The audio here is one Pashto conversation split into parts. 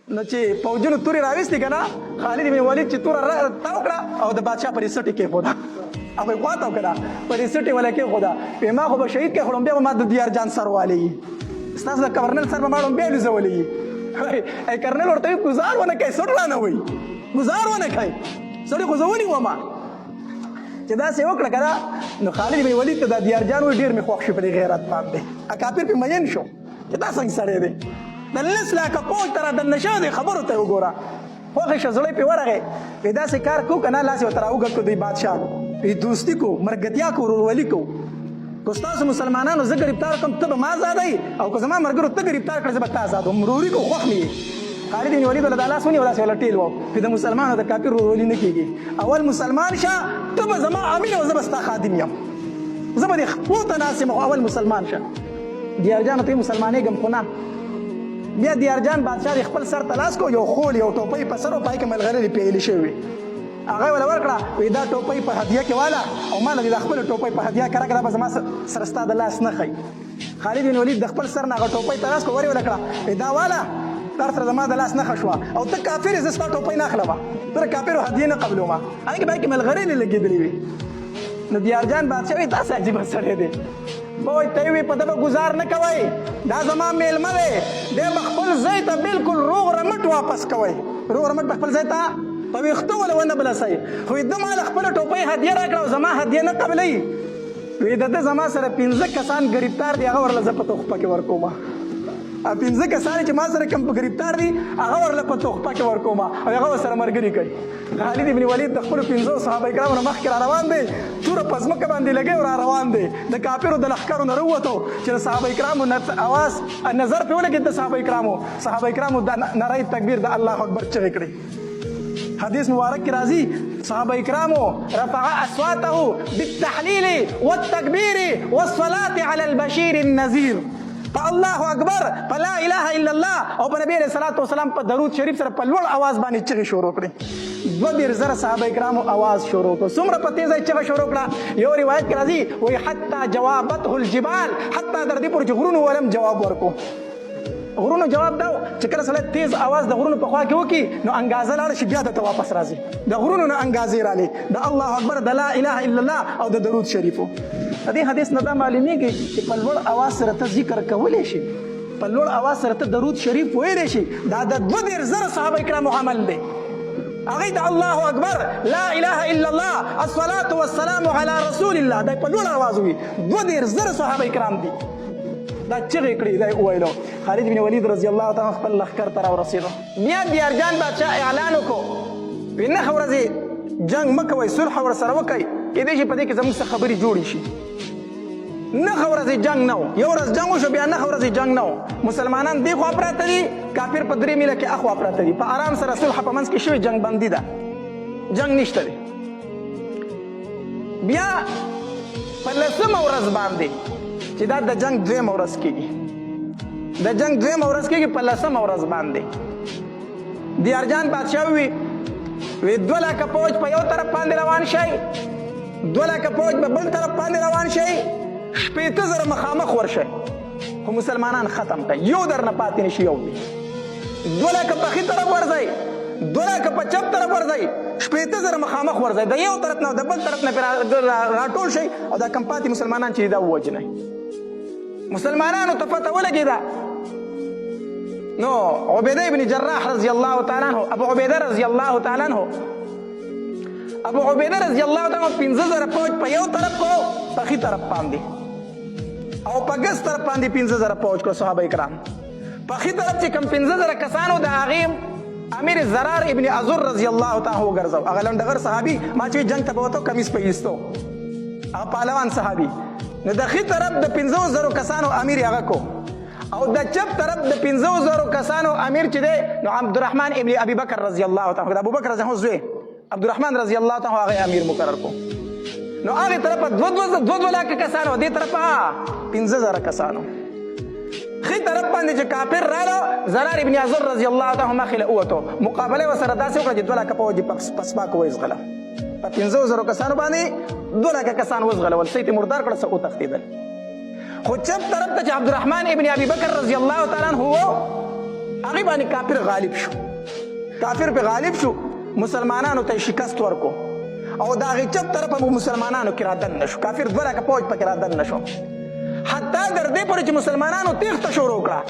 نو چې پوجونو تورې راوستې که نه خالد بن ولید چې توره تاو کړه او د بادشاه پر سټې کېښوده هغه یې خواته وکړه پر سټې وله کېښوده وایي ما خو به شهید کړې خو بیا به ما د دیارجان سر والی ستاسو د گورنر سر به ما بیا لوځولی ای کرنل ورته وایي ګزار ونه کوي سټ رانه وایي ګزار ونه کوي سړي خو زه ونیوم چې داسې وکړه که نه نو خالد بن ولید ته دا دیارجان وایي ډېر مې خوښ شو په دې غیرت باندې کافر پرې مین شو چې دا څنګه سړی دی د لس لاکه پوځ ته رادننه شوی دی خبرو ته یې وګوره خوښې شه زړی پرې ورغی وایي داسې کار کوو که نه لاس یې ورته راوګډ کړو دوی بادشاه وایي دوستي کوو مرګتیا کوو ورورولي کوو که ستاسو مسلمانانو زه ګرفتار کړم ته به ما ازادوي او که زما ملګرو ته ګرفتار کړې زه به تا ازادوم وروري کوو خوښ مې یې خالد بن ولید ولې دا لاس ونیو داسې ولا ټیل وو چې د مسلمان او د کافر ورورولي نه کېږي اول مسلمان شه ته به زما امین او زه به ستا خادم یم زه به دې خپو ته ناست یم اول مسلمان شه دیارجانو ته یې مسلمانېږم خو نه بیا دیارجان بادشاه د خپل سر ته لاس کو یو خول یو ټوپۍ په سر و پای کې ملغلرې پیلې شوې هغه یې وله ورکړه وایي دا ټوپۍ په هدیه کې واله او ما له دې د خپله ټوپۍ په هدیه کې راکړه دا به زما سره ستا د لاس نه ښایي خالد بن ولید د خپل سر نه هغه ټوپۍ ته لاس کو ور یې وله کړه وایي دا واله در سره زما د لاس نښه شوه او ته کافر یې زه ستا ټوپۍ نه اخلمه زه د کافرو هدیې نه قبلومه هغې کې پای کې ملغلرې لګېدلې وي نو دیارجان بادشاه وایي داسې عجیبه سړی دی وایي ته یې وایي په ده به ګزار نه کوئ دا زما میلمه دی دی به خپل ځای ته بلکل روغ رمټ واپس کوئ روغ رمټ به خپل ځای ته په ویښتو ولې ونه بلسئ خو ده ما له خپله ټوپۍ هدیه را کړه او زما هدیه نه قبلوي وایي د ده زما سره 15 کسان ګرفتار دي هغه ورله زه په تحفه کې ورکوم 15 کسان چې ما سره کوم ګرفتار دي هغه ورله په تحفه کې ورکوم او هغه ورسره ملګري کوي خالد بن ولید د خپلو 15 صحابه کرامو نه مخکې را روان دی توره په ځمکه باندې لګی را روان دی د کافرو د لښکرو نه راووتو چې د صحابه کرامو اواز نظر پرې ولګېد د صحابه کرامو د نری تکبیر د الله اکبر چغې کړې حدیث مبارک کې راځي صحابه کرامو رفع اصواته بالتحلیل والتکبیر والصلاة على البشیر النذیر په الله اکبر په لا اله الا الله او په نبی علیه الصلاة والسلام په درود شریف سره په لوړ اواز باندې چغې شروع کړې 2,000 صحابه کرامو اواز شروع کړ څومره په تیزه چغه شروع کړه یو روایت کې راځي وایي حتی جوابته الجبال حتی تر دې پورې چې غرونو ولم جواب ورکړو غرونو جواب دا چې کله سړی تیز اواز د غرونو په خوا کې وکړي نو انګازه لاړه شي بیا درته واپس راځي د غرونو نه انګازې رالې د الله اکبر د لا اله الا الله او د درود شریفو د دې حدیث نه دا معلومیږي چې په لوړ اواز سره ته ذکر کولی شي په لوړ اواز سره ته درود شریف ویلی شي دا د 2,000 صحابه کرامو عمل دی هغوی د الله اکبر لا اله الا الله الصلاة والسلام على رسول الله دا په لوړ اواز وي 2,000 صحابه کرام دي دا چغې کړي دا یې وویلو خالد بن ولید رضی الله تعالی خپل لښکر ته راورسېدو بیا دیارجان بادشاه اعلان وکړو وایي نهه ورځې جنګ مه کوئ صلح ورسره وکئ کېدای شي په دې کې زموږ څه خبرې جوړې شي نهه ورځې جنګ نه و یو ورځ جنګ وشو بیا نهه ورځې جنګ نه و مسلمانان دې خوا پراته دي کافر په 3 میله کې اخوا پراته دي په آرام سره صلح په منځ کې شوې جنګ بندي ده جنګ نشته دی بیا په 10مه ورځ باندې چې دا د جنګ 2مه ورځ کېږي د جنګ 2مه ورځ کېږي په 10مه ورځ باندې دیارجان بادشاه وي 2 لکه فوج په یو طرف باندې روان شي 2 لکه فوج په بل طرف باندې روان شي 15,000 مخامخ ورشي خو مسلمانان ختم کړي یو در نه پاتې نشي یو 2 لکه په ښي طرف ورځئ 2 لکه په چپ طرف ورځئ 15,000 مخامخ ورځئ د یو طرف نه د بل طرف نه راټول شي او دا کم پاتې مسلمانان چې دا ووجنئ مسلمانانو ته پته ولګېده نو عبیده ابن جراح رضی الله تعالی عنه ابو عبیده رضی الله تعالی عنه ابو عبیده رضی الله تعالی عنه 15,000 فوج په یو طرف کو په ښي طرف باندې او په ګس طرف باندې 15,000 فوج کو صحابه کرام په ښي طرف چې کم 15,000 کسانو د هغې امیر زرار ابن ازور رضی الله تعالی وګرځو هغه لنډغر صحابي ما چې جنګ ته به وتو کمیس په ایستو هغه پهلوان صحابي نو د ښي طرف د 15,000 کسانو امیر هغه کو او د چپ طرف د 15,000 کسانو امیر چې دی نو عبدالرحمن ابن ابي بکر رضی الله تعالی د ابوبکر رضی الله زوی عبدالرحمن رضی الله تعالی هغه امیر مقرر کو نو هغه طرف 2 لک کسانو دې طرف 15,000 کسانو ښي طرف باندې چې کافر راغلو زرار ابن ازور رضی الله تعالی مخې له ووتو مقابله ورسره داسې وکړه چې 2 لکه فوج پسپاک ویزغله په 15,000 کسانو باندې 2 لکه کسان وزغلول څه یې مردار کړه څه وتښتېدل خو چپ طرف ته چې عبدالرحمن ابن ابي بکر رضی الله تعالی عنه هغې باندې کافر غالب شو کافر پې غالب شو مسلمانانو ته یې شکست ورکو او د هغې چپ طرفه به مسلمانانو کې رادن نه شو کافر 2 لکه پوج پکې رادن نه شو حتی تر دې پورې چې مسلمانانو تېښته شروع کړه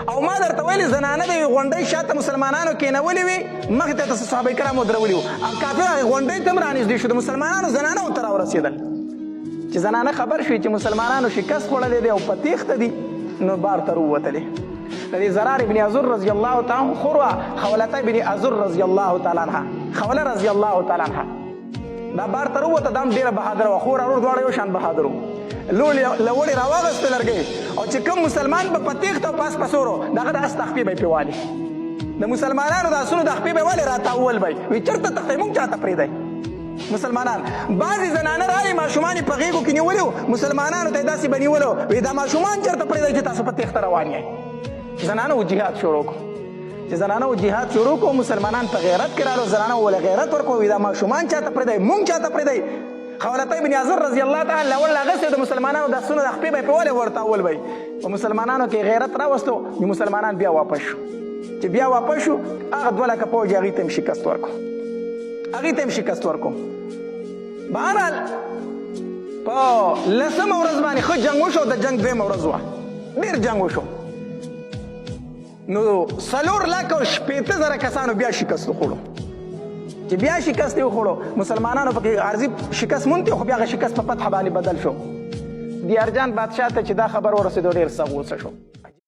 او ما درته ویلې زنانه د یوې غونډۍ شاته مسلمانانو کېنولې وي مخې ته ته صحابه کرامو درولي وو کافر هغې غونډۍ ته هم رانږدې شو د مسلمانانو زنانه ورته راورسېدل چې زنانه خبر شوې چې مسلمانانو شکست خوړلی دی او په تېښته دي نو بار ته راووتلې د دې زرار ابن ازر رضی الله تعالی عنه خور وه خولته ابن ازر رضی الله تعالی عنها خوله رضی الله تعالی عنها دا بار ته راووته دا هم ډېره بهادره وه خور ورور دواړه یو شان بهادر وو له وړې راواغېستې لرګۍ او چې کوم مسلمان به په تېښته او پاس پسورو دغه د اس تخپې به یې پرې والي د مسلمانانو د اسونو د خپې به یې والې راتاول به وي چېرته تښتئ مونږ چاته پرېږدئ مسلمانان بعضې زنانه راغلې ماشومان یې په غېږو کې نیولي وو مسلمانانو ته یې داسې به نیولو وایي دا ماشومان چېرته پرېږدئ چې تاسو په تېښته روان یئ زنانه و جهاد شروع کړو چې زنانه و جهاد شروع کړو مسلمانان په غیرت کې رالو زنانه وله غیرت ورکړو وایي دا ماشومان چاته پرېږدئ مونږ چاته پرېږدئ خولته ابن ازر رضی الله تعالی له ول اغستې د مسلمانانو د اسونو د خپې به یې پرې ولې ورتاول به یې په مسلمانانو کې غیرت راوستو نو مسلمانان بیا واپس شو چې بیا واپس شو هغه 2 لکه پوځ هغې ته هم شکست ورکړو بهرحال په 10مه ورځ باندې ښه جنګ وشو د جنګ 2مه ورځ وه ډېر جنګ وشو نو 4 لکه او 15,000 کسانو بیا شکست وخوړو چې بیا شکست یې وخوړو مسلمانانو پکې عارضي شکست مونتی خو بیا هغه شکست په فتح باندې بدل شو دیارجان بادشاه ته چې دا خبر ورسېدو ډېر سخت غوسه شو